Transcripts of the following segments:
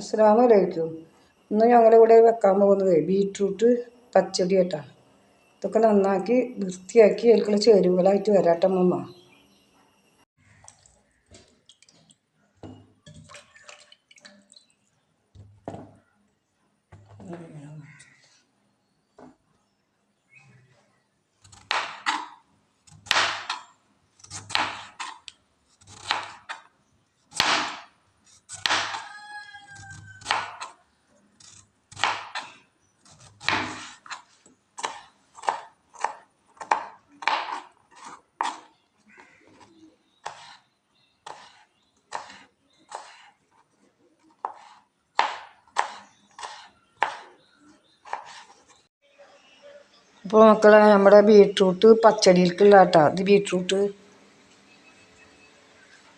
അസ്സലാമു അലൈക്കും. ഇന്ന് ഞങ്ങളിവിടെ വെക്കാൻ പോകുന്നത് ബീറ്റ്റൂട്ട് പച്ചടി ആയിട്ടാണ്. ഇതൊക്കെ നന്നാക്കി വൃത്തിയാക്കി അതിലേക്കുള്ള ചേരുവകളായിട്ട് വരാട്ടെ അമ്മ. അപ്പോൾ മക്കളെ, നമ്മുടെ ബീറ്റ്റൂട്ട് പച്ചടിയിലേക്കുള്ള കേട്ടോ. ഇത് ബീറ്റ്റൂട്ട്,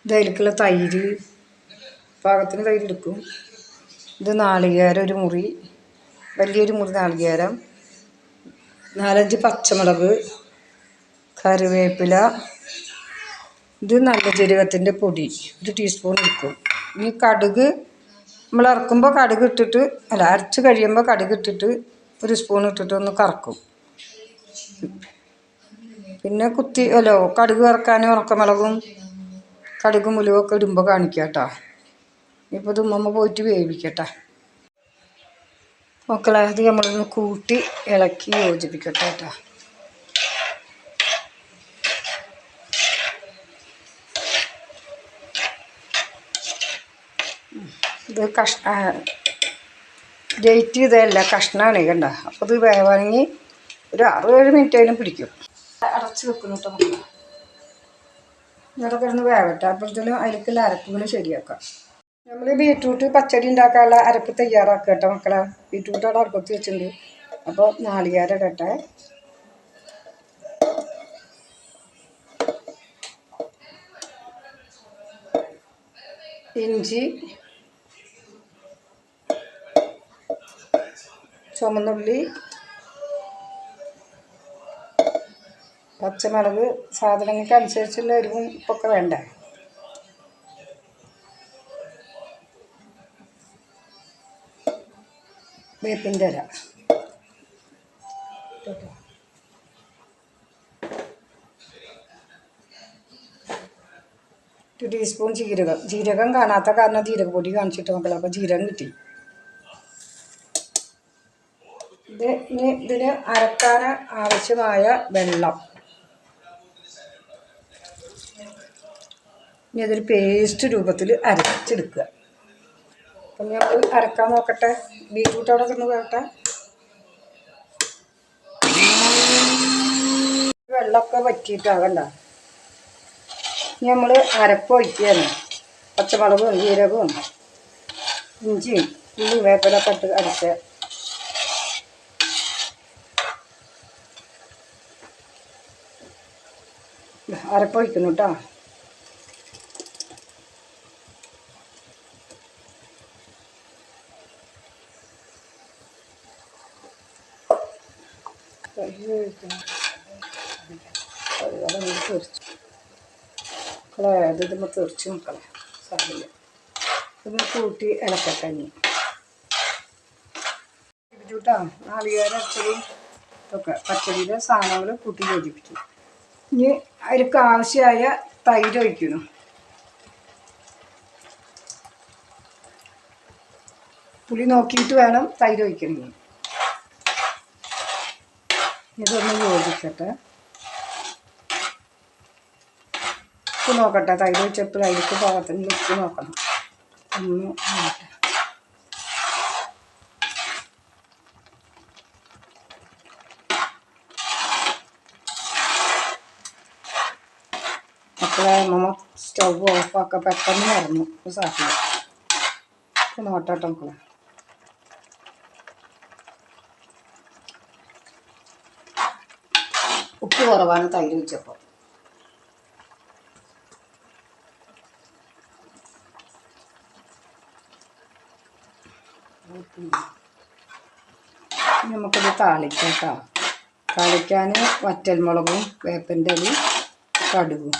ഇതിലേക്കുള്ള തൈര്, പാകത്തിന് തൈര് എടുക്കും. ഇത് നാളികേരം ഒരു മുറി, വലിയൊരു മുറി നാളികേരം, 4-5 പച്ചമുളക്, കറിവേപ്പില, ഇത് നല്ല ജീരകത്തിൻ്റെ പൊടി 1 ടീസ്പൂൺ എടുക്കും. ഇനി കടുക് നമ്മൾ ഇറക്കുമ്പോൾ കടുക് ഇട്ടിട്ട്, അരച്ച് കഴിയുമ്പോൾ കടുക് ഇട്ടിട്ട് 1 സ്പൂൺ ഇട്ടിട്ട് ഒന്ന് കറക്കും. പിന്നെ കടുക് വറക്കാൻ ഉണക്കമുളകും കടുകും ഉലുവൊക്കെ ഇടുമ്പോൾ കാണിക്കാം കേട്ടോ. ഇപ്പോൾ ഇത് ഉമ്മ പോയിട്ട് വേവിക്കട്ടെ മക്കളെ. അത് നമ്മളൊന്ന് കൂട്ടി ഇളക്കി യോജിപ്പിക്കട്ടെ കേട്ടോ. ഇത് ഗ്രേറ്റ് ചെയ്തതല്ല, കഷ്ണമാണ് കണ്ട. അപ്പോൾ ഇത് വേവാണെങ്കിൽ ഒരു 6-7 മിനിറ്റേലും പിടിക്കും. അടച്ച് വെക്കുന്നു കേട്ടോ മക്കളെ. ഇവിടെ കിടന്ന് വേവട്ടെ. അപ്പോഴത്തേനും അതിലേക്കുള്ള അരപ്പുകൾ ശരിയാക്കാം. നമ്മൾ ബീറ്റ്റൂട്ട് പച്ചടി ഉണ്ടാക്കാനുള്ള അരപ്പ് തയ്യാറാക്കുക കേട്ടോ മക്കളെ. ബീറ്റ്റൂട്ട് അവിടെ അരപ്പത്ത് വെച്ചിട്ടുണ്ട്. അപ്പോൾ നാളികേരം ഇടട്ടെ, ഇഞ്ചി, ചുമന്നുള്ളി, പച്ചമുളക്, സാധനങ്ങൾക്ക് അനുസരിച്ചുള്ള എരിവും ഉപ്പൊക്കെ വേണ്ടേ. വേപ്പിൻ്റെ ഇല, 1 ടീസ്പൂൺ ജീരകം കാണാത്ത കാരണം ജീരകപ്പൊടി കാണിച്ചിട്ട് മക്കളെ. അപ്പോൾ ജീരകം കിട്ടി. ഇതിന് അരക്കാൻ ആവശ്യമായ വെള്ളം. ഇനി അതൊരു പേസ്റ്റ് രൂപത്തിൽ അരച്ചെടുക്കുക. അപ്പം നമ്മൾ അരക്കാൻ നോക്കട്ടെ. ബീറ്റ്റൂട്ട് അവിടെ കിടന്ന് വേട്ടെ. വെള്ളമൊക്കെ വറ്റിയിട്ടാകണ്ട. ഇനി നമ്മൾ അരപ്പ് ഒഴിക്കുകയാണ്. പച്ചമുളകും ജീരകവും ഇഞ്ചിയും ഉള്ളി വേപ്പിലൊക്കെ ഇട്ട് അരച്ച് അരപ്പൊഴിക്കുന്നു കേട്ടോ. ഇതുമ്പോൾ തെറിച്ച് മക്കളെ സാരില്ല. ഇതൊന്ന് കൂട്ടി ഇളക്കട്ടെ. ബീറ്റ്റൂട്ടാ നാളികേരം അരച്ചതും ഇതൊക്കെ പച്ചടിയിലെ സാധനങ്ങൾ കൂട്ടി യോജിപ്പിച്ചു. ഇനി അതിലേക്ക് ആവശ്യമായ തൈര് ഒഴിക്കുന്നു. പുളി നോക്കിയിട്ട് വേണം തൈര് ഒഴിക്കണമെങ്കിൽ. ഇതൊന്ന് യോജിക്കട്ടെ. ഉപ്പ് നോക്കട്ടെ. തൈര് ഒഴിച്ചപ്പോൾ അതിലേക്ക് പാകത്തിന് ഉപ്പ് നോക്കണം. ഒന്ന് നോക്കട്ടെ. മക്കളെ, അമ്മ സ്റ്റവ് ഓഫാക്കാൻ പെട്ടെന്ന് മറന്നു. സാധിക്കും നോട്ടട്ടോ മക്കളെ. ഉപ്പ് കുറവാണ് തൈര് വെച്ചപ്പോൾ. നമുക്കിത് താളിക്കാം കേട്ടോ. താളിക്കാൻ വറ്റൽമുളകും വേപ്പിൻ്റെ ഇലയും കടുകും.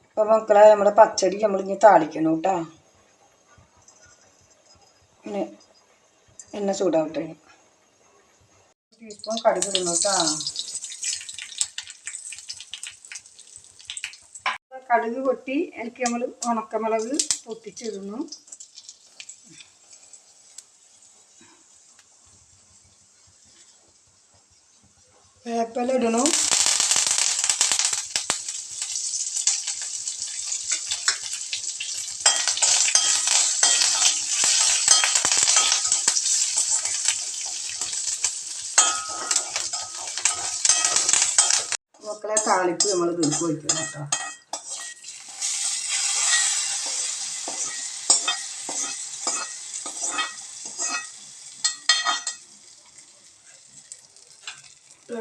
അപ്പോൾ മക്കളെ നമ്മുടെ പച്ചടി നമ്മളിങ്ങനെ താളിക്കണം കേട്ടോ. പിന്നെ എണ്ണ ചൂടാവട്ടെ. ടീസ്പൂൺ കടുക് ഇടുന്നു കേട്ടോ. കടുക് പൊട്ടി എനിക്ക് നമ്മൾ ഉണക്കമുളക് പൊട്ടിച്ചിടുന്നു. വേപ്പില ഇടണു. മക്കളെ താളിപ്പ് നമ്മൾ ഇതിലേക്ക് ഒഴിക്കണം കേട്ടോ.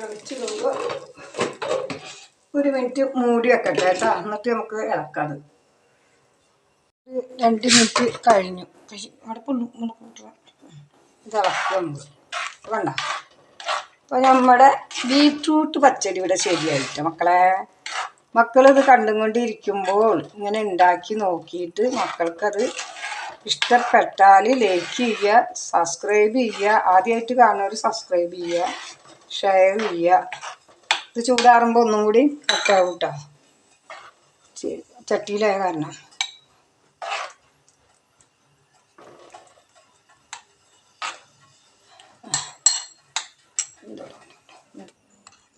വെച്ചിടുമ്പോൾ 1 മിനിറ്റ് മൂടി വെക്കട്ടെ കേട്ടോ. എന്നിട്ട് നമുക്ക് ഇളക്കാം. 2 മിനിറ്റ് കഴിഞ്ഞു. അവിടെ ഇത് ഇളക്കുക നമുക്ക് വേണ്ട. അപ്പോൾ നമ്മുടെ ബീറ്റ്റൂട്ട് പച്ചടി ഇവിടെ ശരിയായിട്ട് മക്കളെ. മക്കളിത് കണ്ടുകൊണ്ടിരിക്കുമ്പോൾ ഇങ്ങനെ ഉണ്ടാക്കി നോക്കിയിട്ട് മക്കൾക്കത് ഇഷ്ടപ്പെട്ടാൽ ലൈക്ക് ചെയ്യുക, സബ്സ്ക്രൈബ് ചെയ്യുക. ആദ്യമായിട്ട് കാണുന്നവർ സബ്സ്ക്രൈബ് ചെയ്യുക, ഷെയർ ചെയ്യുക. ഇത് ചൂടാറുമ്പോൾ ഒന്നും കൂടി ഒട്ടാവും കേട്ടോ. ചട്ടിയിലായ കാരണം.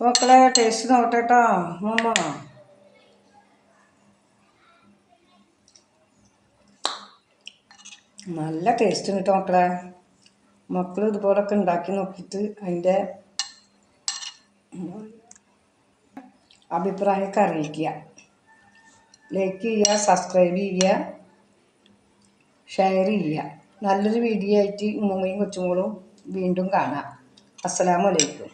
മക്കളെ ടേസ്റ്റ് നോക്കട്ടെ കേട്ടോ. നല്ല ടേസ്റ്റ് കിട്ടും മക്കളെ. മക്കൾ ഇതുപോലൊക്കെ ഉണ്ടാക്കി നോക്കിയിട്ട് അതിൻ്റെ അഭിപ്രായമൊക്കെ അറിയിക്കുക. ലൈക്ക് ചെയ്യുക, സബ്സ്ക്രൈബ് ചെയ്യുക, ഷെയർ ചെയ്യുക. നല്ലൊരു വീഡിയോ ആയിട്ട് ഉമ്മയും കൊച്ചുമോളും വീണ്ടും കാണാം. അസ്സലാമു അലൈക്കും.